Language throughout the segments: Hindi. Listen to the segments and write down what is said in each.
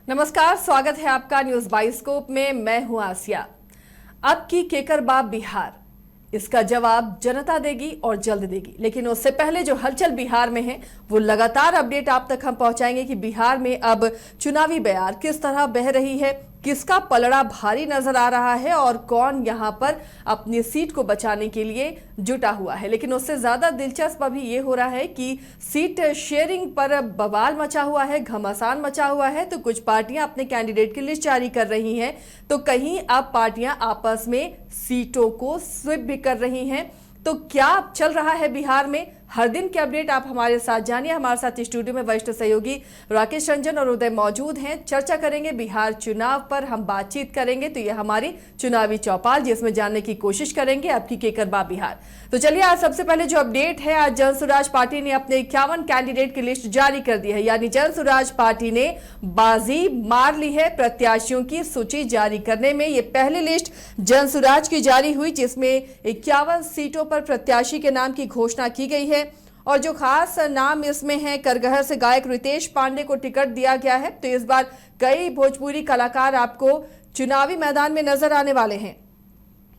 नमस्कार, स्वागत है आपका न्यूज बाइस्कोप में। मैं हूं आसिया। अब की केकरबाब बिहार, इसका जवाब जनता देगी और जल्द देगी। लेकिन उससे पहले जो हलचल बिहार में है वो लगातार अपडेट आप तक हम पहुंचाएंगे कि बिहार में अब चुनावी बयार किस तरह बह रही है, किसका पलड़ा भारी नजर आ रहा है और कौन यहां पर अपनी सीट को बचाने के लिए जुटा हुआ है। लेकिन उससे ज्यादा दिलचस्प अभी ये हो रहा है कि सीट शेयरिंग पर बवाल मचा हुआ है, घमासान मचा हुआ है। तो कुछ पार्टियां अपने कैंडिडेट की लिस्ट जारी कर रही हैं, तो कहीं अब पार्टियां आपस में सीटों को स्विप भी कर रही हैं। तो क्या चल रहा है बिहार में, हर दिन के अपडेट आप हमारे साथ जानिए। हमारे साथ स्टूडियो में वरिष्ठ सहयोगी राकेश रंजन और उदय मौजूद हैं। चर्चा करेंगे बिहार चुनाव पर, हम बातचीत करेंगे। तो यह हमारी चुनावी चौपाल, जिसमें जानने की कोशिश करेंगे आपकी केकरबाब बिहार। तो चलिए, आज सबसे पहले जो अपडेट है, आज जनसुराज पार्टी ने अपने 51 कैंडिडेट की लिस्ट जारी कर दी है। यानी जनसुराज पार्टी ने बाजी मार ली है प्रत्याशियों की सूची जारी करने में। ये पहली लिस्ट जनसुराज की जारी हुई जिसमें 51 सीटों पर प्रत्याशी के नाम की घोषणा की गई है। और जो खास नाम इसमें है, करगहर से गायक रितेश पांडे को टिकट दिया गया है। तो इस बार कई भोजपुरी कलाकार आपको चुनावी मैदान में नजर आने वाले हैं।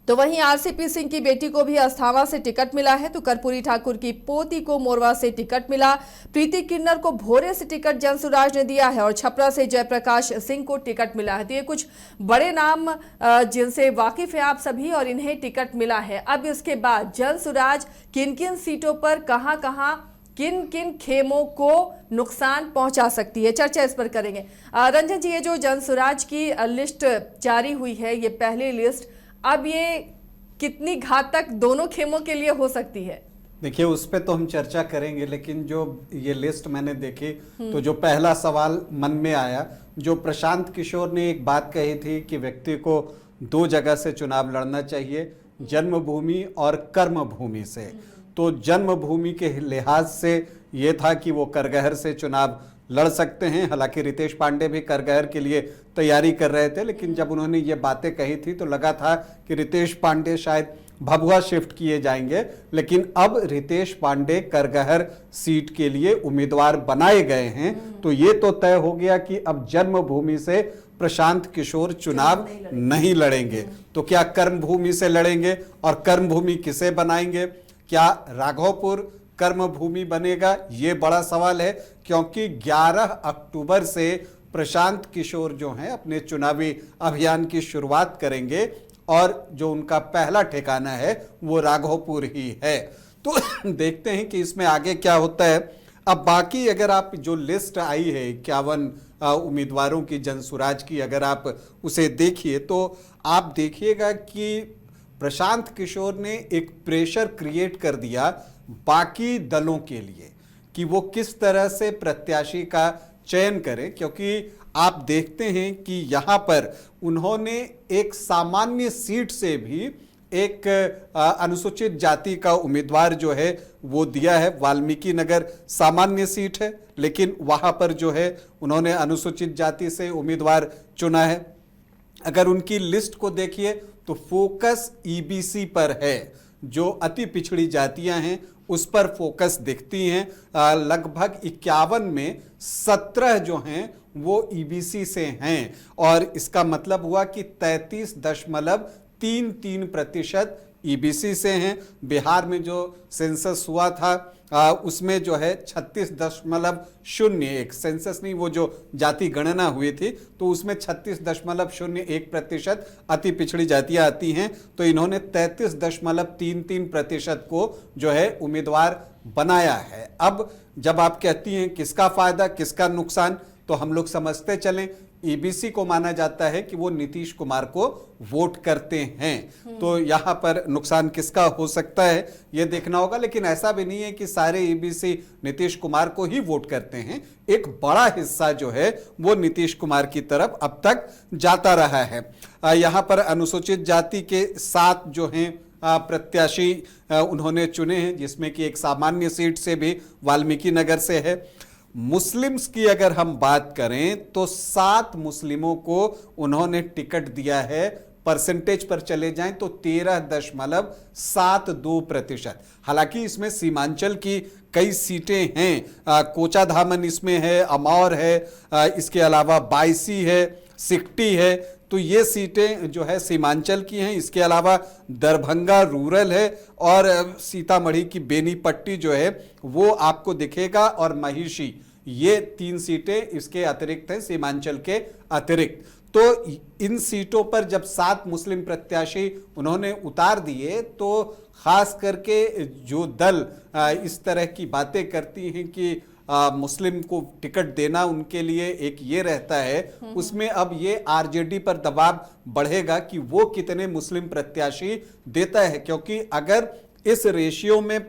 तो वहीं आरसीपी सिंह की बेटी को भी अस्थावा से टिकट मिला है। तो कर्पूरी ठाकुर की पोती को मोरवा से टिकट मिला। प्रीति किन्नर को भोरे से टिकट जनसुराज ने दिया है और छपरा से जयप्रकाश सिंह को टिकट मिला है। तो ये कुछ बड़े नाम जिनसे वाकिफ है आप सभी, और इन्हें टिकट मिला है। अब इसके बाद जनसुराज किन किन सीटों पर कहां किन किन खेमों को नुकसान पहुंचा सकती है, चर्चा इस पर करेंगे। रंजन जी, ये जो जनसुराज की लिस्ट जारी हुई है, ये पहली लिस्ट, अब ये कितनी घातक दोनों खेमों के लिए हो सकती है? देखिए, उस पे तो हम चर्चा करेंगे, लेकिन जो ये लिस्ट मैंने देखी तो जो पहला सवाल मन में आया, जो प्रशांत किशोर ने एक बात कही थी कि व्यक्ति को दो जगह से चुनाव लड़ना चाहिए, जन्मभूमि और कर्मभूमि से। तो जन्मभूमि के लिहाज से ये था कि वो करगहर से चुनाव लड़ सकते हैं। हालांकि रितेश पांडे भी करगहर के लिए तैयारी कर रहे थे, लेकिन जब उन्होंने ये बातें कही थी तो लगा था कि रितेश पांडे शायद भभुआ शिफ्ट किए जाएंगे। लेकिन अब रितेश पांडे करगहर सीट के लिए उम्मीदवार बनाए गए हैं। तो ये तो तय हो गया कि अब जन्मभूमि से प्रशांत किशोर चुनाव नहीं लड़ेंगे। तो क्या कर्मभूमि से लड़ेंगे, और कर्मभूमि किसे बनाएंगे? क्या राघोपुर कर्मभूमि बनेगा? ये बड़ा सवाल है, क्योंकि 11 अक्टूबर से प्रशांत किशोर जो हैं अपने चुनावी अभियान की शुरुआत करेंगे और जो उनका पहला ठिकाना है वो राघोपुर ही है। तो देखते हैं कि इसमें आगे क्या होता है। अब बाकी अगर आप जो लिस्ट आई है 51 उम्मीदवारों की जनसुराज की, अगर आप उसे देखिए तो आप देखिएगा कि प्रशांत किशोर ने एक प्रेशर क्रिएट कर दिया बाकी दलों के लिए कि वो किस तरह से प्रत्याशी का चयन करें, क्योंकि आप देखते हैं कि यहाँ पर उन्होंने एक सामान्य सीट से भी एक अनुसूचित जाति का उम्मीदवार जो है वो दिया है। वाल्मीकि नगर सामान्य सीट है, लेकिन वहाँ पर जो है उन्होंने अनुसूचित जाति से उम्मीदवार चुना है। अगर उनकी लिस्ट को देखिए तो फोकस ईबीसी पर है, जो अति पिछड़ी जातियां हैं उस पर फोकस दिखती हैं। लगभग 51 में 17 जो हैं वो ईबीसी से हैं, और इसका मतलब हुआ कि 33.33% ईबीसी से हैं। बिहार में जो सेंसस हुआ था उसमें जो है 36.01, सेंसस नहीं, वो जो जाति गणना हुई थी, तो उसमें 36.01% अति पिछड़ी जातियां आती हैं। तो इन्होंने 33.33% को जो है उम्मीदवार बनाया है। अब जब आप कहती हैं किसका फायदा किसका नुकसान, तो हम लोग समझते चलें। ईबीसी को माना जाता है कि वो नीतीश कुमार को वोट करते हैं, तो यहां पर नुकसान किसका हो सकता है ये देखना होगा। लेकिन ऐसा भी नहीं है कि सारे ईबीसी नीतीश कुमार को ही वोट करते हैं। एक बड़ा हिस्सा जो है वो नीतीश कुमार की तरफ अब तक जाता रहा है। यहां पर अनुसूचित जाति के 7 जो हैं प्रत्याशी उन्होंने चुने हैं, जिसमें कि एक सामान्य सीट से भी वाल्मीकि नगर से है। मुस्लिम्स की अगर हम बात करें तो 7 मुस्लिमों को उन्होंने टिकट दिया है परसेंटेज पर चले जाएं तो 13.72%। हालांकि इसमें सीमांचल की कई सीटें हैं, कोचाधामन इसमें है, अमौर है, इसके अलावा बायसी है, सिकटी है, तो ये सीटें जो है सीमांचल की हैं। इसके अलावा दरभंगा रूरल है और सीतामढ़ी की बेनीपट्टी जो है वो आपको दिखेगा, और महिषी, ये 3 सीटें इसके अतिरिक्त हैं, सीमांचल के अतिरिक्त। तो इन सीटों पर जब 7 मुस्लिम प्रत्याशी उन्होंने उतार दिए तो खास करके जो दल इस तरह की बातें करती हैं कि मुस्लिम को टिकट देना उनके लिए एक ये रहता है, उसमें अब ये आरजेडी पर दबाव बढ़ेगा कि वो कितने मुस्लिम प्रत्याशी देता है, क्योंकि अगर इस रेशियो में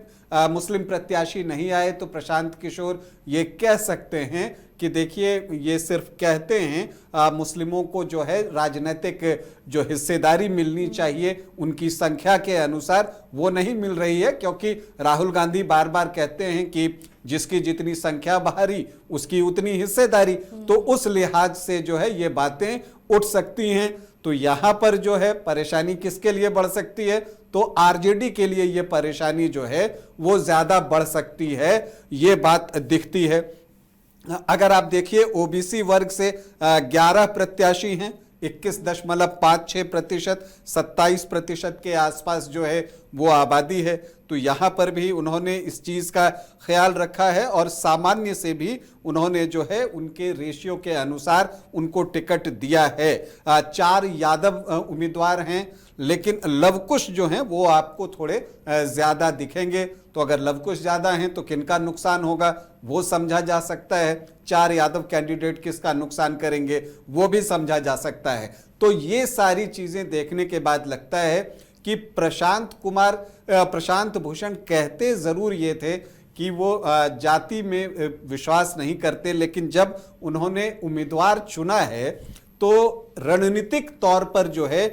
मुस्लिम प्रत्याशी नहीं आए तो प्रशांत किशोर ये कह सकते हैं कि देखिए ये सिर्फ कहते हैं, मुस्लिमों को जो है राजनीतिक जो हिस्सेदारी मिलनी चाहिए उनकी संख्या के अनुसार वो नहीं मिल रही है, क्योंकि राहुल गांधी बार बार कहते हैं कि जिसकी जितनी संख्या बाहरी उसकी उतनी हिस्सेदारी, तो उस लिहाज से जो है ये बातें उठ सकती हैं। तो यहां पर जो है परेशानी किसके लिए बढ़ सकती है, तो आरजेडी के लिए ये परेशानी जो है वो ज्यादा बढ़ सकती है, ये बात दिखती है। अगर आप देखिए ओबीसी वर्ग से 11 प्रत्याशी हैं, 21.56%, 27% के आसपास जो है वो आबादी है, तो यहाँ पर भी उन्होंने इस चीज़ का ख्याल रखा है और सामान्य से भी उन्होंने जो है उनके रेशियो के अनुसार उनको टिकट दिया है। 4 यादव उम्मीदवार हैं, लेकिन लवकुश जो हैं वो आपको थोड़े ज़्यादा दिखेंगे। तो अगर लवकुश ज़्यादा हैं तो किनका नुकसान होगा वो समझा जा सकता है, 4 यादव कैंडिडेट किसका नुकसान करेंगे वो भी समझा जा सकता है। तो ये सारी चीज़ें देखने के बाद लगता है कि प्रशांत भूषण कहते ज़रूर ये थे कि वो जाति में विश्वास नहीं करते, लेकिन जब उन्होंने उम्मीदवार चुना है तो रणनीतिक तौर पर जो है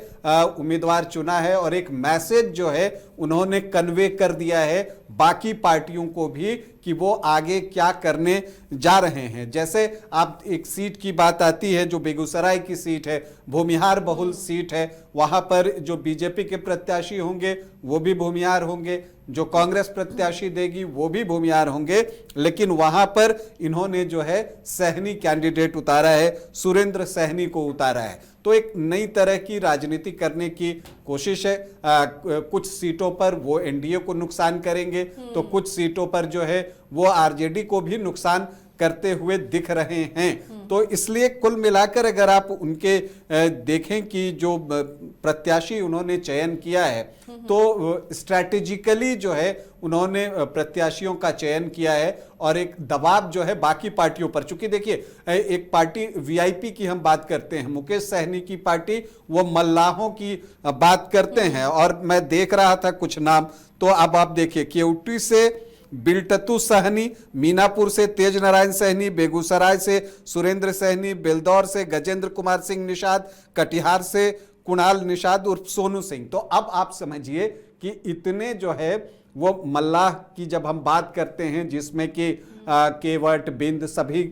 उम्मीदवार चुना है और एक मैसेज जो है उन्होंने कन्वे कर दिया है बाकी पार्टियों को भी कि वो आगे क्या करने जा रहे हैं। जैसे आप एक सीट की बात आती है जो बेगूसराय की सीट है, भूमिहार बहुल सीट है, वहां पर जो बीजेपी के प्रत्याशी होंगे वो भी भूमिहार होंगे, जो कांग्रेस प्रत्याशी देगी वो भी भूमिहार होंगे, लेकिन वहां पर इन्होंने जो है सहनी कैंडिडेट उतारा है, सुरेंद्र सहनी को उतारा है। तो एक नई तरह की राजनीति करने की कोशिश है। कुछ सीटों पर वो एनडीए को नुकसान करेंगे तो कुछ सीटों पर जो है वो आरजेडी को भी नुकसान करते हुए दिख रहे हैं। तो इसलिए कुल मिलाकर अगर आप उनके देखें कि जो प्रत्याशी उन्होंने चयन किया है तो स्ट्रैटेजिकली जो है उन्होंने प्रत्याशियों का चयन किया है और एक दबाव जो है बाकी पार्टियों पर, चूंकि देखिए एक पार्टी वीआईपी की हम बात करते हैं, मुकेश सहनी की पार्टी वो मल्लाहों की बात करते हैं, और मैं देख रहा था कुछ नाम, तो अब आप देखिए केवटी से बिलटतु सहनी, मीनापुर से तेज नारायण सहनी, बेगूसराय से सुरेंद्र सहनी, बेलदौर से गजेंद्र कुमार सिंह निषाद, कटिहार से कुणाल निषाद उर्फ सोनू सिंह। तो अब आप समझिए कि इतने जो है वो मल्लाह की जब हम बात करते हैं जिसमें कि केवट बिंद सभी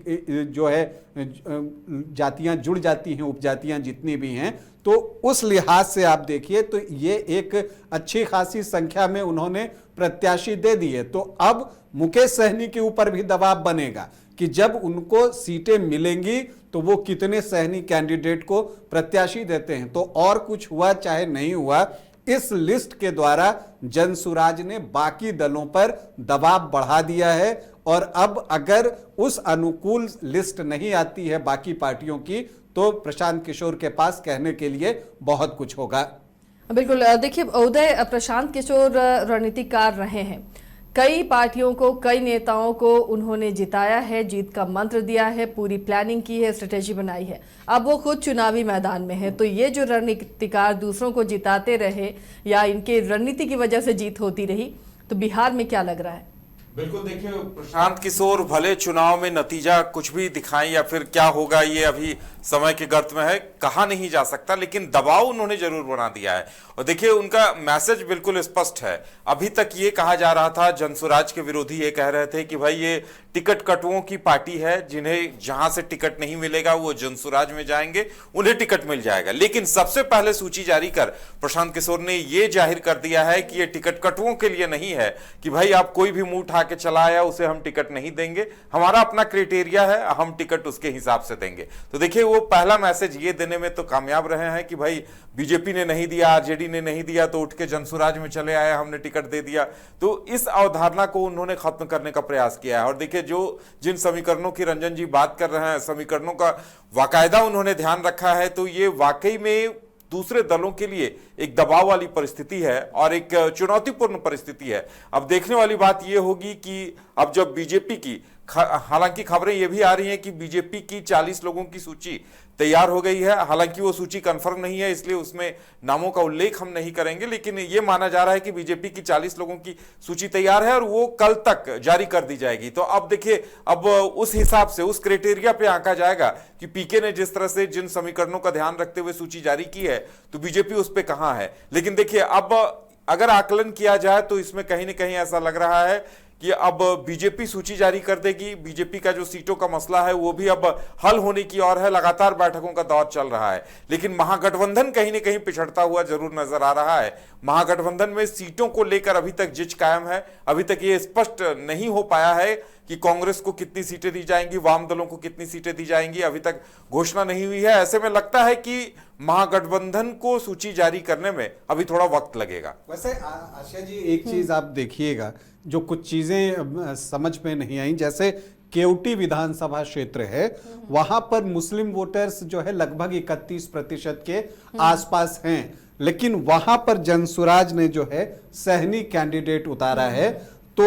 जो है जातियां जुड़ जाती हैं, उपजातियां जितनी भी हैं, तो उस लिहाज से आप देखिए तो ये एक अच्छी खासी संख्या में उन्होंने प्रत्याशी दे दिए। तो अब मुकेश सहनी के ऊपर भी दबाव बनेगा कि जब उनको सीटें मिलेंगी तो वो कितने सहनी कैंडिडेट को प्रत्याशी देते हैं। तो और कुछ हुआ चाहे नहीं हुआ, इस लिस्ट के द्वारा जनसुराज ने बाकी दलों पर दबाव बढ़ा दिया है, और अब अगर उस अनुकूल लिस्ट नहीं आती है बाकी पार्टियों की तो प्रशांत किशोर के पास कहने के लिए बहुत कुछ होगा। बिल्कुल, देखिए उदय, प्रशांत किशोर रणनीतिकार रहे हैं, कई पार्टियों को, कई नेताओं को उन्होंने जिताया है, जीत का मंत्र दिया है, पूरी प्लानिंग की है, स्ट्रेटेजी बनाई है। अब वो खुद चुनावी मैदान में है, तो ये जो रणनीतिकार दूसरों को जिताते रहे या इनके रणनीति की वजह से जीत होती रही, तो बिहार में क्या लग रहा है? बिल्कुल, देखिए प्रशांत किशोर भले चुनाव में नतीजा कुछ भी दिखाएं या फिर क्या होगा ये अभी समय के गर्त में है, कहा नहीं जा सकता, लेकिन दबाव उन्होंने जरूर बना दिया है। और देखिए उनका मैसेज बिल्कुल स्पष्ट है। अभी तक ये कहा जा रहा था, जनसुराज के विरोधी ये कह रहे थे कि भाई ये टिकट कटुओं की पार्टी है, जिन्हें जहां से टिकट नहीं मिलेगा वो जनसुराज में जाएंगे, उन्हें टिकट मिल जाएगा। लेकिन सबसे पहले सूची जारी कर प्रशांत किशोर ने यह जाहिर कर दिया है कि यह टिकट कटुओं के लिए नहीं है कि भाई आप कोई भी मुंह उठा के चला आया उसे हम टिकट नहीं देंगे, हमारा अपना क्राइटेरिया है, हम टिकट उसके हिसाब से देंगे। तो देखिए वो पहला मैसेज ये देने में तो कामयाब रहे हैं कि भाई बीजेपी ने नहीं दिया, आरजेडी ने नहीं दिया तो उठ के जनसुराज में चले आए, हमने टिकट दे दिया। तो इस अवधारणा को उन्होंने खत्म करने का प्रयास किया है। और देखिए जो जिन समीकरणों की रंजन जी बात कर रहे हैं, समीकरणों का बाकायदा उन्होंने ध्यान रखा है, तो ये वाकई में दूसरे दलों के लिए एक दबाव वाली परिस्थिति है और एक चुनौतीपूर्ण परिस्थिति है। अब देखने वाली बात यह होगी कि अब जब बीजेपी की, हालांकि खबरें यह भी आ रही हैं कि बीजेपी की 40 लोगों की सूची तैयार हो गई है, हालांकि वो सूची कंफर्म नहीं है इसलिए उसमें नामों का उल्लेख हम नहीं करेंगे, लेकिन ये माना जा रहा है कि बीजेपी की 40 लोगों की सूची तैयार है और वो कल तक जारी कर दी जाएगी। तो अब देखिए, अब उस हिसाब से उस क्राइटेरिया पे आंका जाएगा कि पीके ने जिस तरह से जिन समीकरणों का ध्यान रखते हुए सूची जारी की है तो बीजेपी उस पर कहां है। लेकिन देखिए अब अगर आकलन किया जाए तो इसमें कहीं ना कहीं ऐसा लग रहा है कि अब बीजेपी सूची जारी कर देगी, बीजेपी का जो सीटों का मसला है वो भी अब हल होने की ओर है, लगातार बैठकों का दौर चल रहा है। लेकिन महागठबंधन कहीं ना कहीं पिछड़ता हुआ जरूर नजर आ रहा है। महागठबंधन में सीटों को लेकर अभी तक जिच कायम है, अभी तक ये स्पष्ट नहीं हो पाया है कि कांग्रेस को कितनी सीटें दी जाएंगी, वाम दलों को कितनी सीटें दी जाएंगी, अभी तक घोषणा नहीं हुई है। ऐसे में लगता है कि महागठबंधन को सूची जारी करने में अभी थोड़ा वक्त लगेगा। वैसे आशा जी एक चीज आप देखिएगा, जो कुछ चीजें समझ में नहीं आई, जैसे केवटी विधानसभा क्षेत्र है, वहां पर मुस्लिम वोटर्स जो है लगभग 31% के आसपास हैं, लेकिन वहां पर जनसुराज ने जो है सहनी कैंडिडेट उतारा है। तो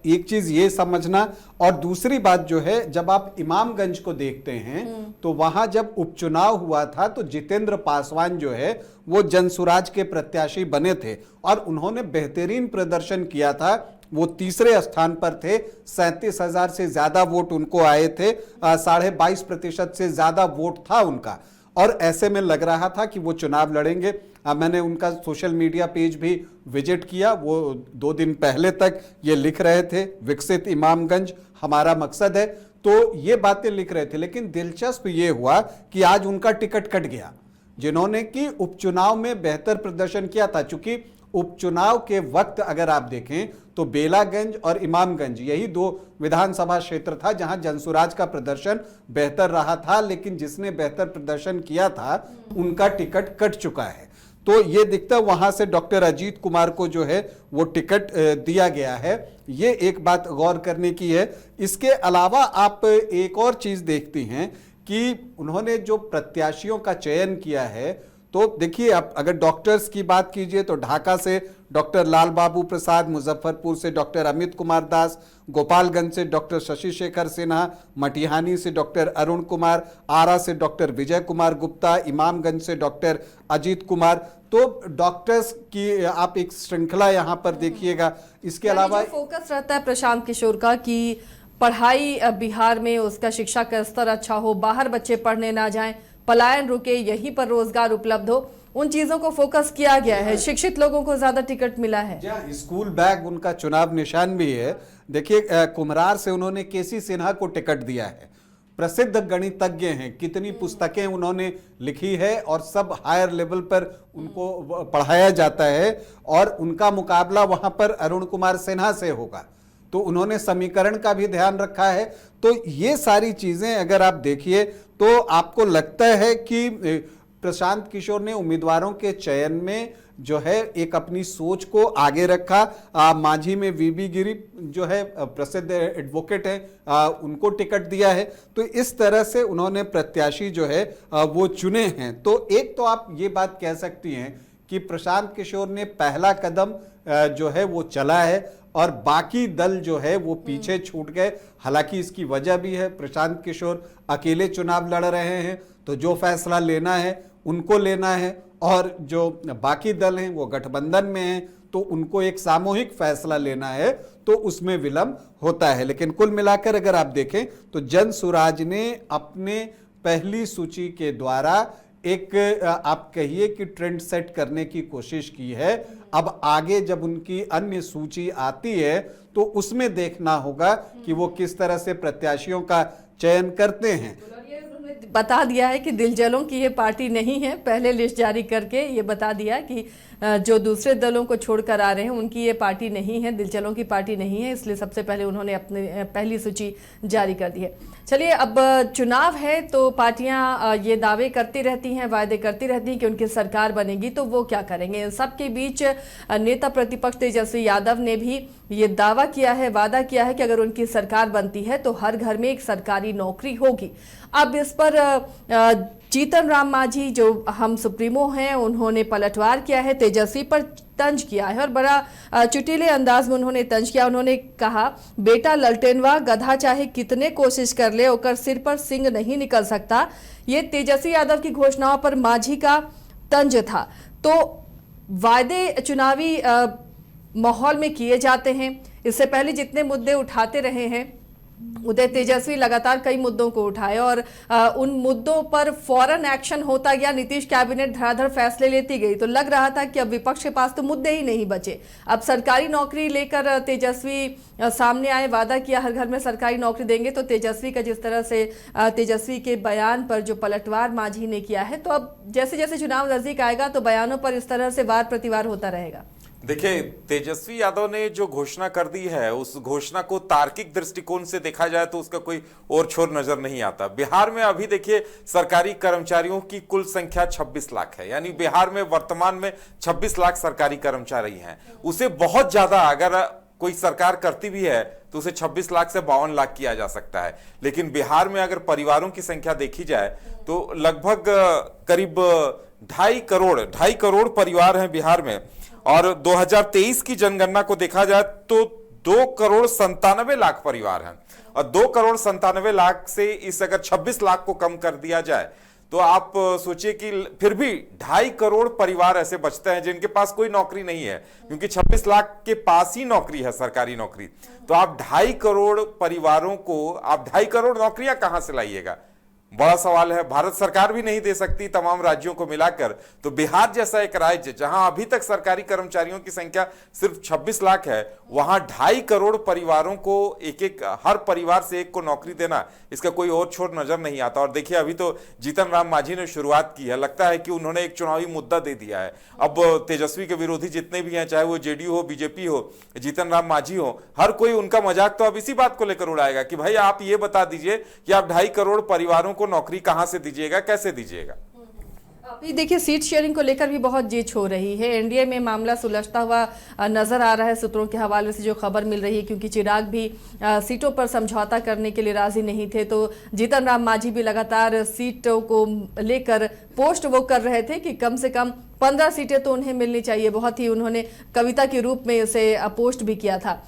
एक चीज ये समझना, और दूसरी बात जो है, जब आप इमामगंज को देखते हैं तो वहां जब उपचुनाव हुआ था तो जितेंद्र पासवान जो है वो जनसुराज के प्रत्याशी बने थे और उन्होंने बेहतरीन प्रदर्शन किया था। वो तीसरे स्थान पर थे, 37,000 से ज्यादा वोट उनको आए थे, 22.5% से ज्यादा वोट था उनका, और ऐसे में लग रहा था कि वो चुनाव लड़ेंगे। मैंने उनका सोशल मीडिया पेज भी विजिट किया, वो 2 दिन पहले तक ये लिख रहे थे, विकसित इमामगंज हमारा मकसद है, तो ये बातें लिख रहे थे। लेकिन दिलचस्प ये हुआ कि आज उनका टिकट कट गया, जिन्होंने कि उपचुनाव में बेहतर प्रदर्शन किया था। चूंकि उपचुनाव के वक्त अगर आप देखें तो बेलागंज और इमामगंज यही 2 विधानसभा क्षेत्र था जहां जनसुराज का प्रदर्शन बेहतर रहा था, लेकिन जिसने बेहतर प्रदर्शन किया था उनका टिकट कट चुका है। तो ये दिखता, वहां से डॉक्टर अजीत कुमार को जो है वो टिकट दिया गया है। ये एक बात गौर करने की है। इसके अलावा आप एक और चीज देखती हैं कि उन्होंने जो प्रत्याशियों का चयन किया है, तो देखिए आप अगर डॉक्टर्स की बात कीजिए तो ढाका से डॉक्टर लाल बाबू प्रसाद, मुजफ्फरपुर से डॉक्टर अमित कुमार दास, गोपालगंज से डॉक्टर शशि शेखर सिन्हा, मटिहानी से डॉक्टर अरुण कुमार, आरा से डॉक्टर विजय कुमार गुप्ता, इमामगंज से डॉक्टर अजीत कुमार। तो डॉक्टर्स की आप एक श्रृंखला यहाँ पर देखिएगा। इसके अलावा फोकस रहता है प्रशांत किशोर का कि पढ़ाई बिहार में उसका शिक्षा का स्तर अच्छा हो, बाहर बच्चे पढ़ने ना जाएं, पलायन रुके, यहीं पर रोजगार उपलब्ध हो, उन चीजों को फोकस किया गया है। शिक्षित लोगों को ज्यादा टिकट मिला है। स्कूल बैग उनका चुनाव निशान भी है। देखिए कुम्हरार से उन्होंने केसी सिन्हा को टिकट दिया है, प्रसिद्ध गणितज्ञ हैं, कितनी पुस्तकें उन्होंने लिखी है और सब हायर लेवल पर उनको पढ़ाया जाता है, और उनका मुकाबला वहां पर अरुण कुमार सिन्हा से होगा। तो उन्होंने समीकरण का भी ध्यान रखा है। तो ये सारी चीजें अगर आप देखिए तो आपको लगता है कि प्रशांत किशोर ने उम्मीदवारों के चयन में जो है एक अपनी सोच को आगे रखा। मांझी में वीबी गिरी जो है प्रसिद्ध एडवोकेट है, उनको टिकट दिया है। तो इस तरह से उन्होंने प्रत्याशी जो है वो चुने हैं। तो एक तो आप ये बात कह सकती हैं कि प्रशांत किशोर ने पहला कदम जो है वो चला है और बाकी दल जो है वो पीछे छूट गए। हालांकि इसकी वजह भी है, प्रशांत किशोर अकेले चुनाव लड़ रहे हैं, तो जो फैसला लेना है उनको लेना है, और जो बाकी दल हैं वो गठबंधन में हैं, तो उनको एक सामूहिक फैसला लेना है, तो उसमें विलंब होता है। लेकिन कुल मिलाकर अगर आप देखें तो जनसुराज ने अपने पहली सूची के द्वारा एक आप कहिए कि ट्रेंड सेट करने की कोशिश की है। अब आगे जब उनकी अन्य सूची आती है तो उसमें देखना होगा कि वो किस तरह से प्रत्याशियों का चयन करते हैं। बता दिया है कि दिलजलों की ये पार्टी नहीं है, पहले लिस्ट जारी करके ये बता दिया कि जो दूसरे दलों को छोड़कर आ रहे हैं उनकी ये पार्टी नहीं है, दिलजलों की पार्टी नहीं है, इसलिए सबसे पहले उन्होंने अपनी पहली सूची जारी कर दी है। चलिए, अब चुनाव है तो पार्टियां ये दावे करती रहती हैं, वायदे करती रहती हैं कि उनकी सरकार बनेगी, तो वो क्या करेंगे। इन सब के बीच नेता प्रतिपक्ष तेजस्वी यादव ने भी ये दावा किया है, वादा किया है कि अगर उनकी सरकार बनती है तो हर घर में एक सरकारी नौकरी होगी। अब इस पर जीतन राम मांझी जो हम सुप्रीमो हैं उन्होंने पलटवार किया है, तेजस्वी पर तंज किया है और बड़ा चुटीले अंदाज में उन्होंने तंज किया। उन्होंने कहा, बेटा ललटेनवा गधा चाहे कितने कोशिश कर ले ओकर सिर पर सिंग नहीं निकल सकता। ये तेजस्वी यादव की घोषणाओं पर मांझी का तंज था। तो वायदे चुनावी माहौल में किए जाते हैं। इससे पहले जितने मुद्दे उठाते रहे हैं उदय तेजस्वी लगातार कई मुद्दों को उठाए और उन मुद्दों पर फौरन एक्शन होता गया। नीतीश कैबिनेट धड़ाधड़ फैसले लेती गई तो लग रहा था कि अब विपक्ष के पास तो मुद्दे ही नहीं बचे। अब सरकारी नौकरी लेकर तेजस्वी सामने आए, वादा किया हर घर में सरकारी नौकरी देंगे। तो तेजस्वी का जिस तरह से तेजस्वी के बयान पर जो पलटवार मांझी ने किया है, तो अब जैसे जैसे चुनाव नजदीक आएगा तो बयानों पर इस तरह से वार प्रतिवार होता रहेगा। देखिए, तेजस्वी यादव ने जो घोषणा कर दी है उस घोषणा को तार्किक दृष्टिकोण से देखा जाए तो उसका कोई और छोर नजर नहीं आता। बिहार में अभी देखिए सरकारी कर्मचारियों की कुल संख्या 26 लाख है, यानी बिहार में वर्तमान में 26 लाख सरकारी कर्मचारी हैं। उसे बहुत ज्यादा अगर कोई सरकार करती भी है तो उसे 26 लाख से 52 लाख किया जा सकता है। लेकिन बिहार में अगर परिवारों की संख्या देखी जाए तो लगभग करीब 2.5 करोड़ परिवार हैं बिहार में। और 2023 की जनगणना को देखा जाए तो 2,97,00,000 परिवार हैं और 2,97,00,000 से इस अगर 26 लाख को कम कर दिया जाए तो आप सोचिए कि फिर भी 2.5 करोड़ परिवार ऐसे बचते हैं जिनके पास कोई नौकरी नहीं है, क्योंकि 26 लाख के पास ही नौकरी है, सरकारी नौकरी। तो आप 2.5 करोड़ परिवारों को आप 2.5 करोड़ नौकरियां कहां से लाइएगा? बड़ा सवाल है। भारत सरकार भी नहीं दे सकती तमाम राज्यों को मिलाकर, तो बिहार जैसा एक राज्य जहां अभी तक सरकारी कर्मचारियों की संख्या सिर्फ 26 लाख है, वहां 2.5 करोड़ परिवारों को एक हर परिवार से एक को नौकरी देना, इसका कोई और छोर नजर नहीं आता। और देखिए, अभी तो जीतन राम मांझी ने शुरुआत की है, लगता है कि उन्होंने एक चुनावी मुद्दा दे दिया है। अब तेजस्वी के विरोधी जितने भी हैं, चाहे वो जेडीयू हो, बीजेपी हो, जीतन राम मांझी हो, हर कोई उनका मजाक तो अब इसी बात को लेकर उड़ाएगा कि भाई आप ये बता दीजिए कि आप 2.5 करोड़ परिवारों को नौकरी कहां से दीजिएगा, कैसे दीजिएगा। अभी देखिए, सीट शेयरिंग को लेकर भी बहुत जीच हो रही है। एनडीए में मामला सुलझता हुआ नजर आ रहा है, सूत्रों के हवाले से जो खबर मिल रही है, क्योंकि चिराग भी सीटों पर समझौता करने के लिए राजी नहीं थे। तो जीतन राम मांझी भी लगातार सीटों को लेकर पोस्ट वो कर रहे थे कि कम से कम 15 सीटें तो उन्हें मिलनी चाहिए। बहुत ही उन्होंने कविता के रूप में उसे पोस्ट भी किया था।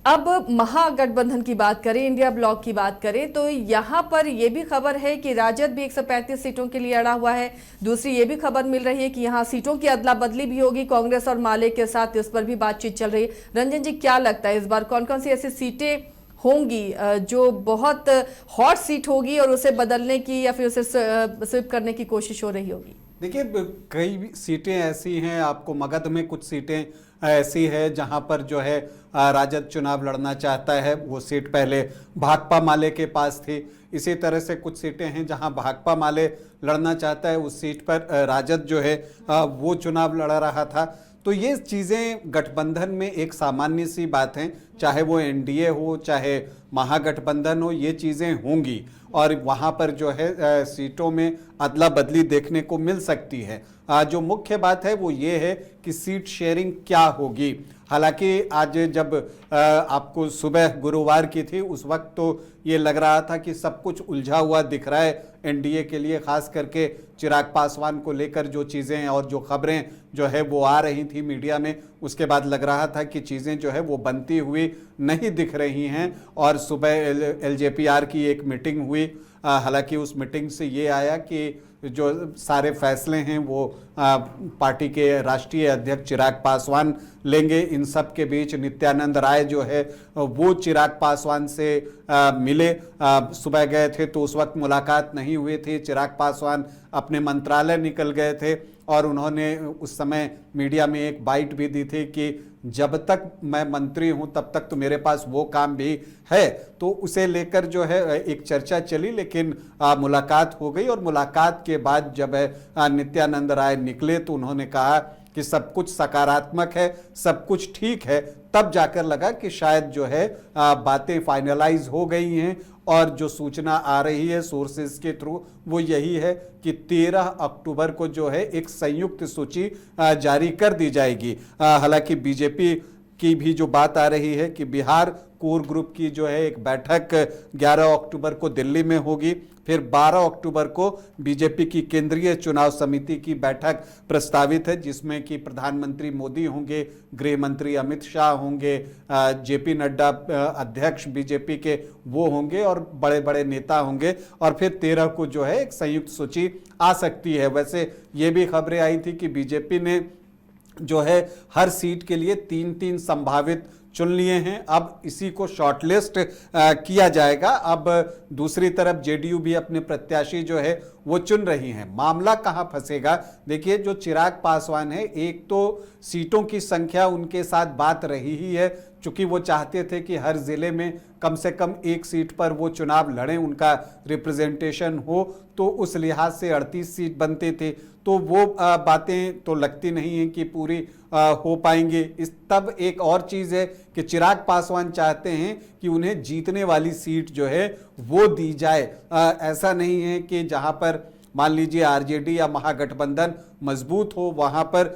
अब महागठबंधन की बात करें, इंडिया ब्लॉक की बात करें, तो यहाँ पर यह भी खबर है कि राजद भी 135 सीटों के लिए अड़ा हुआ है। दूसरी ये भी खबर मिल रही है कि यहाँ सीटों की अदला बदली भी होगी कांग्रेस और माले के साथ, इस पर भी बातचीत चल रही है। रंजन जी, क्या लगता है इस बार कौन कौन सी ऐसी सीटें होंगी जो बहुत हॉट सीट होगी और उसे बदलने की या फिर उसे स्वीप करने की कोशिश हो रही होगी? देखिए, कई सीटें ऐसी हैं, आपको मगध में कुछ सीटें ऐसी है जहां पर जो है राजद चुनाव लड़ना चाहता है। वो सीट पहले भाकपा माले के पास थी। इसी तरह से कुछ सीटें हैं जहां भाकपा माले लड़ना चाहता है, उस सीट पर राजद जो है वो चुनाव लड़ रहा था। तो ये चीज़ें गठबंधन में एक सामान्य सी बात हैं, चाहे वो एनडीए हो चाहे महागठबंधन हो, ये चीज़ें होंगी और वहाँ पर जो है सीटों में अदला बदली देखने को मिल सकती है। जो मुख्य बात है वो ये है कि सीट शेयरिंग क्या होगी। हालांकि आज जब आपको सुबह गुरुवार की थी उस वक्त तो ये लग रहा था कि सब कुछ उलझा हुआ दिख रहा है एनडीए के लिए, खास करके चिराग पासवान को लेकर जो चीज़ें और जो खबरें जो है वो आ रही थी मीडिया में, उसके बाद लग रहा था कि चीज़ें जो है वो बनती हुई नहीं दिख रही हैं। और सुबह एलजेपीआर की एक मीटिंग हुई हालांकि उस मीटिंग से ये आया कि जो सारे फैसले हैं वो पार्टी के राष्ट्रीय अध्यक्ष चिराग पासवान लेंगे। इन सब के बीच नित्यानंद राय जो है वो चिराग पासवान से मिले, सुबह गए थे तो उस वक्त मुलाकात नहीं हुई थी। चिराग पासवान अपने मंत्रालय निकल गए थे और उन्होंने उस समय मीडिया में एक बाइट भी दी थी कि जब तक मैं मंत्री हूं तब तक तो मेरे पास वो काम भी है। तो उसे लेकर जो है एक चर्चा चली, लेकिन मुलाकात हो गई और मुलाकात के बाद जब नित्यानंद राय निकले तो उन्होंने कहा कि सब कुछ सकारात्मक है, सब कुछ ठीक है। तब जाकर लगा कि शायद जो है बातें फाइनलाइज हो गई हैं और जो सूचना आ रही है सोर्सेज के थ्रू वो यही है कि 13 अक्टूबर को जो है एक संयुक्त सूची जारी कर दी जाएगी। हालांकि बीजेपी की भी जो बात आ रही है कि बिहार कोर ग्रुप की जो है एक बैठक 11 अक्टूबर को दिल्ली में होगी, फिर 12 अक्टूबर को बीजेपी की केंद्रीय चुनाव समिति की बैठक प्रस्तावित है जिसमें कि प्रधानमंत्री मोदी होंगे, गृह मंत्री अमित शाह होंगे, जेपी नड्डा अध्यक्ष बीजेपी के वो होंगे और बड़े बड़े नेता होंगे और फिर 13 को जो है एक संयुक्त सूची आ सकती है। वैसे ये भी खबरें आई थी कि बीजेपी ने जो है हर सीट के लिए 3-3 संभावित चुन लिए हैं। अब इसी को शॉर्टलिस्ट किया जाएगा। अब दूसरी तरफ जेडीयू भी अपने प्रत्याशी जो है वो चुन रही हैं। मामला कहां फंसेगा? देखिए, जो चिराग पासवान है, एक तो सीटों की संख्या उनके साथ बात रही ही है, चूंकि वो चाहते थे कि हर जिले में कम से कम एक सीट पर वो चुनाव लड़ें, उनका रिप्रेजेंटेशन हो, तो उस लिहाज से 38 सीट बनते थे। तो वो बातें तो लगती नहीं हैं कि पूरी हो पाएंगे। इस तब एक और चीज़ है कि चिराग पासवान चाहते हैं कि उन्हें जीतने वाली सीट जो है वो दी जाए। ऐसा नहीं है कि जहां पर मान लीजिए आरजेडी या महागठबंधन मजबूत हो वहां पर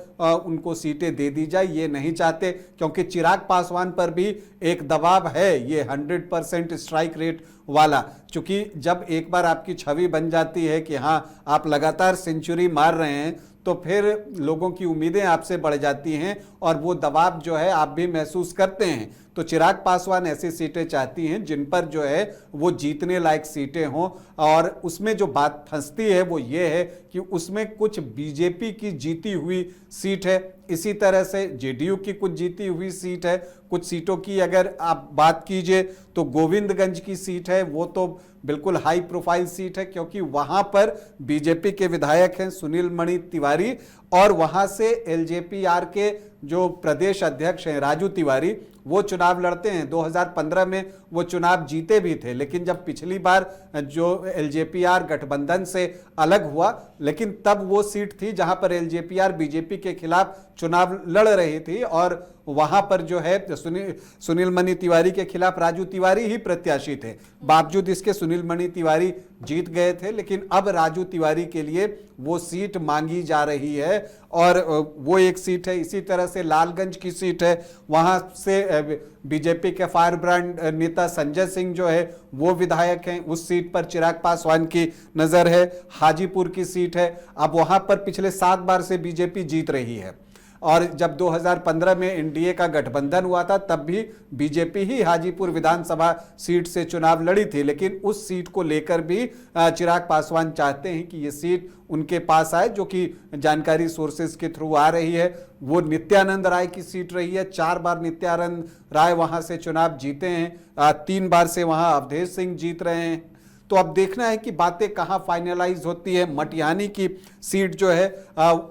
उनको सीटें दे दी जाए, ये नहीं चाहते, क्योंकि चिराग पासवान पर भी एक दबाव है ये 100% स्ट्राइक रेट वाला। क्योंकि जब एक बार आपकी छवि बन जाती है कि हाँ आप लगातार सेंचुरी मार रहे हैं तो फिर लोगों की उम्मीदें आपसे बढ़ जाती हैं और वो दबाव जो है आप भी महसूस करते हैं। तो चिराग पासवान ऐसी सीटें चाहती हैं जिन पर जो है वो जीतने लायक सीटें हों, और उसमें जो बात फंसती है वो ये है कि उसमें कुछ बीजेपी की जीती हुई सीट है, इसी तरह से जेडीयू की कुछ जीती हुई सीट है। कुछ सीटों की अगर आप बात कीजिए तो गोविंदगंज की सीट है, वो तो बिल्कुल हाई प्रोफाइल सीट है क्योंकि वहां पर बीजेपी के विधायक हैं सुनील मणि तिवारी और वहां से एलजेपी-आर के जो प्रदेश अध्यक्ष हैं राजू तिवारी वो चुनाव लड़ते हैं। 2015 में वो चुनाव जीते भी थे, लेकिन जब पिछली बार जो एलजेपी-आर गठबंधन से अलग हुआ, लेकिन तब वो सीट थी जहां पर एलजेपी-आर बीजेपी के खिलाफ चुनाव लड़ रही थी और वहां पर जो है सुनील मणि तिवारी के खिलाफ राजू तिवारी ही प्रत्याशी थे। बावजूद इसके सुनील मणि तिवारी जीत गए थे, लेकिन अब राजू तिवारी के लिए वो सीट मांगी जा रही है और वो एक सीट है। इसी तरह से लालगंज की सीट है, वहां से बीजेपी के फायर ब्रांड नेता संजय सिंह जो है वो विधायक हैं, उस सीट पर चिराग पासवान की नजर है। हाजीपुर की सीट है, अब वहां पर पिछले 7 बार से बीजेपी जीत रही है और जब 2015 में एनडीए का गठबंधन हुआ था तब भी बीजेपी ही हाजीपुर विधानसभा सीट से चुनाव लड़ी थी, लेकिन उस सीट को लेकर भी चिराग पासवान चाहते हैं कि ये सीट उनके पास आए, जो कि जानकारी सोर्सेज के थ्रू आ रही है। वो नित्यानंद राय की सीट रही है, 4 बार नित्यानंद राय वहां से चुनाव जीते हैं, 3 बार से वहां अवधेश सिंह जीत रहे हैं। तो अब देखना है कि बातें कहां फाइनलाइज होती है। मटिहानी की सीट जो है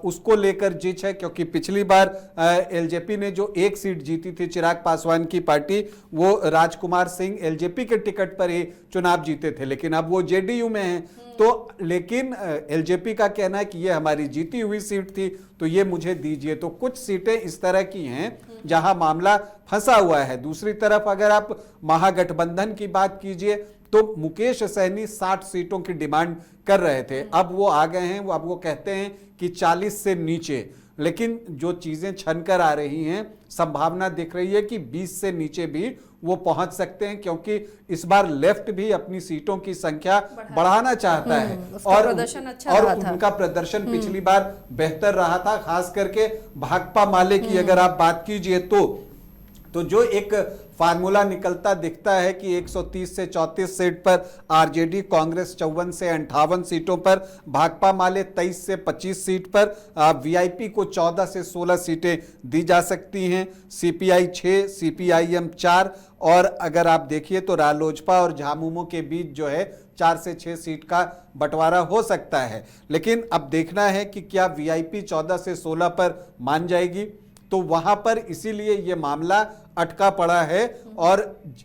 उसको लेकर जिच है, क्योंकि पिछली बार एलजेपी ने जो एक सीट जीती थी चिराग पासवान की पार्टी, वो राजकुमार सिंह एलजेपी के टिकट पर ही चुनाव जीते थे, लेकिन अब वो जेडीयू में हैं। तो लेकिन एलजेपी का कहना है कि ये हमारी जीती हुई सीट थी तो ये मुझे दीजिए। तो कुछ सीटें इस तरह की हैं जहां मामला फंसा हुआ है। दूसरी तरफ अगर आप महागठबंधन की बात कीजिए तो मुकेश सहनी 60 सीटों की डिमांड कर रहे थे, अब वो आ गए हैं, अब वो कहते हैं कि 40 से नीचे। लेकिन जो चीजें छनकर आ रही हैं, संभावना दिख रही है कि 20 से नीचे भी वो पहुंच सकते हैं, क्योंकि इस बार लेफ्ट भी अपनी सीटों की संख्या बढ़ाना चाहता है और उनका प्रदर्शन पिछली बार बेहतर रहा था। खास करके भाकपा माले की अगर आप बात कीजिए तो तो जो एक फार्मूला निकलता दिखता है कि 130 से 34 सीट पर आरजेडी, कांग्रेस 54 से 58 सीटों पर, भाकपा माले 23 से 25 सीट पर, वीआईपी को 14 से 16 सीटें दी जा सकती हैं, सीपीआई 6, सीपीआईएम 4, और अगर आप देखिए तो रालोजपा और झामुमो के बीच जो है 4 से 6 सीट का बंटवारा हो सकता है। लेकिन अब देखना है कि क्या वीआईपी 14 से 16 पर मान जाएगी, तो वहां पर इसीलिए ये मामला अटका पड़ा है, और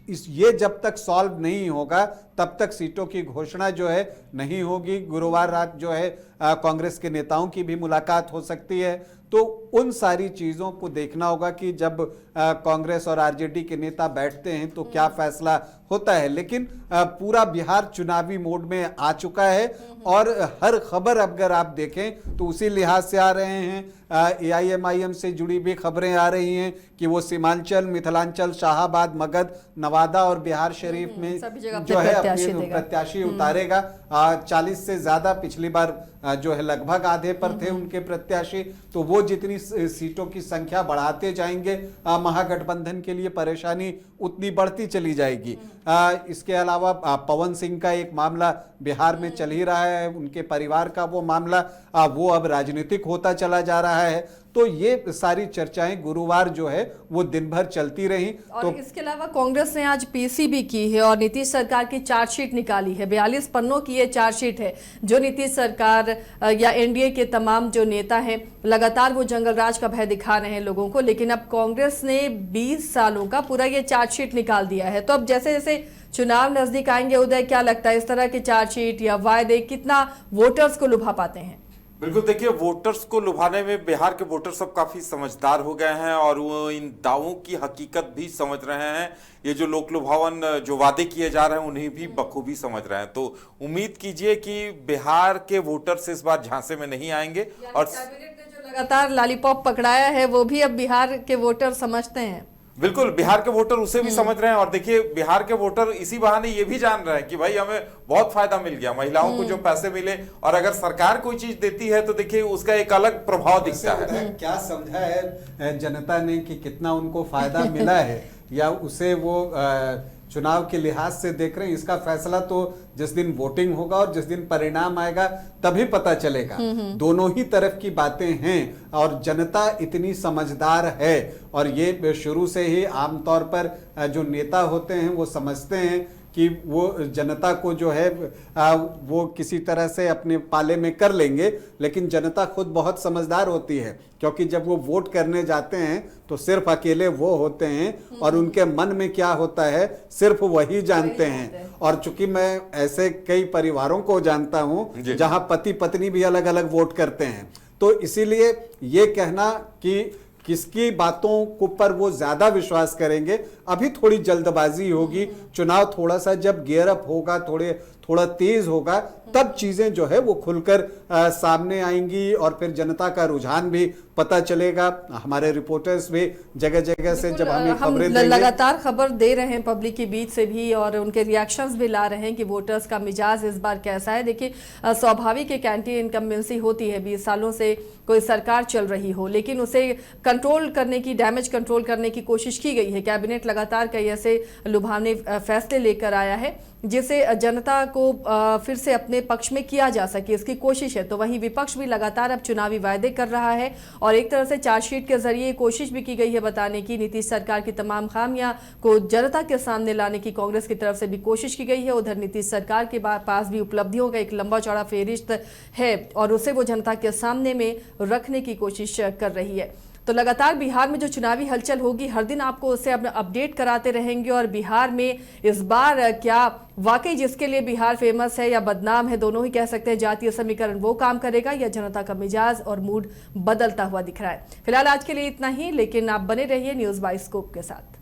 ये जब तक सॉल्व नहीं होगा तब तक सीटों की घोषणा जो है नहीं होगी। गुरुवार रात जो है कांग्रेस के नेताओं की भी मुलाकात हो सकती है, तो उन सारी चीज़ों को देखना होगा कि जब कांग्रेस और आरजेडी के नेता बैठते हैं तो क्या फैसला होता है। लेकिन पूरा बिहार चुनावी मोड में आ चुका है, और हर खबर अगर आप देखें तो उसी लिहाज से आ रहे हैं। एआईएमआईएम से जुड़ी भी खबरें आ रही हैं कि वो सीमांचल, मिथिलांचल, शाहाबाद, मगध, नवादा और बिहार शरीफ में जो है अपने प्रत्याशी उतारेगा। 40 से ज्यादा पिछली बार जो है लगभग आधे पर थे उनके प्रत्याशी, तो वो जितनी सीटों की संख्या बढ़ाते जाएंगे महागठबंधन के लिए परेशानी उतनी बढ़ती चली जाएगी। इसके अलावा पवन सिंह का एक मामला बिहार में चल ही रहा है, उनके परिवार का वो मामला वो अब राजनीतिक होता चला जा रहा है। तो ये सारी चर्चाएं गुरुवार जो है वो दिन भर चलती रही। और तो इसके अलावा कांग्रेस ने आज पीसी भी की है और नीतीश सरकार की चार्जशीट निकाली है। 42 पन्नों की ये चार्जशीट है, जो नीतीश सरकार या एनडीए के तमाम जो नेता हैं लगातार वो जंगल राज का भय दिखा रहे हैं लोगों को। लेकिन अब कांग्रेस ने 20 सालों का पूरा ये चार्जशीट निकाल दिया है। तो अब जैसे जैसे चुनाव नजदीक आएंगे, उदय, क्या लगता है इस तरह की चार्जशीट या वायदे कितना वोटर्स को लुभा पाते हैं? बिल्कुल, देखिए वोटर्स को लुभाने में बिहार के वोटर सब काफी समझदार हो गए हैं और वो इन दावों की हकीकत भी समझ रहे हैं। ये जो लोक लुभावन जो वादे किए जा रहे हैं उन्हें भी बखूबी समझ रहे हैं। तो उम्मीद कीजिए कि बिहार के वोटर्स इस बार झांसे में नहीं आएंगे। और कैबिनेट ने जो लगातार लॉलीपॉप पकड़ाया है वो भी अब बिहार के वोटर समझते हैं। बिल्कुल, बिहार के वोटर उसे भी समझ रहे हैं। और देखिए बिहार के वोटर इसी बहाने ये भी जान रहे हैं कि भाई हमें बहुत फायदा मिल गया, महिलाओं को जो पैसे मिले, और अगर सरकार कोई चीज देती है तो देखिए उसका एक अलग प्रभाव दिखता है। क्या समझा है जनता ने कि कितना उनको फायदा मिला है, या उसे वो चुनाव के लिहाज से देख रहे हैं? इसका फैसला तो जिस दिन वोटिंग होगा और जिस दिन परिणाम आएगा तभी पता चलेगा। दोनों ही तरफ की बातें हैं, और जनता इतनी समझदार है, और ये शुरू से ही आमतौर पर जो नेता होते हैं वो समझते हैं कि वो जनता को जो है वो किसी तरह से अपने पाले में कर लेंगे। लेकिन जनता खुद बहुत समझदार होती है, क्योंकि जब वो वोट करने जाते हैं तो सिर्फ अकेले वो होते हैं और उनके मन में क्या होता है सिर्फ वही जानते हैं। और चूंकि मैं ऐसे कई परिवारों को जानता हूं जहां पति पत्नी भी अलग अलग वोट करते हैं, तो इसीलिए ये कहना कि किसकी बातों को पर वो ज्यादा विश्वास करेंगे, अभी थोड़ी जल्दबाजी होगी। चुनाव थोड़ा सा जब गियर अप होगा, थोड़ा तेज होगा, तब चीजें जो है वो खुलकर सामने आएंगी, और फिर जनता का रुझान भी पता चलेगा। हमारे रिपोर्टर्स भी जगह जगह से जब हमें खबरें देंगे, लगातार खबर दे रहे हैं पब्लिक के बीच से भी, और उनके रिएक्शंस भी ला रहे हैं कि वोटर्स का मिजाज इस बार कैसा है। देखिए स्वाभाविक एक एंटी इनकम्बेंसी होती है, 20 सालों से कोई सरकार चल रही हो, लेकिन उसे कंट्रोल करने की, डैमेज कंट्रोल करने की कोशिश की गई है। कैबिनेट लगातार कई ऐसे लुभावने फैसले लेकर आया है जिसे जनता को फिर से अपने पक्ष में किया जा सके, इसकी कोशिश है। तो वहीं विपक्ष भी लगातार अब चुनावी वायदे कर रहा है, और एक तरह से चार्जशीट के जरिए कोशिश भी की गई है बताने की नीतीश सरकार की तमाम खामियां को जनता के सामने लाने की कांग्रेस की तरफ से भी कोशिश की गई है। उधर नीतीश सरकार के पास भी उपलब्धियों का एक लंबा चौड़ा फेहरिस्त है, और उसे वो जनता के सामने में रखने की कोशिश कर रही है। तो लगातार बिहार में जो चुनावी हलचल होगी, हर दिन आपको उससे अपडेट कराते रहेंगे। और बिहार में इस बार क्या वाकई जिसके लिए बिहार फेमस है या बदनाम है, दोनों ही कह सकते हैं, जातीय समीकरण वो काम करेगा या जनता का मिजाज और मूड बदलता हुआ दिख रहा है। फिलहाल आज के लिए इतना ही, लेकिन आप बने रहिए न्यूज़ बाइस्कोप के साथ।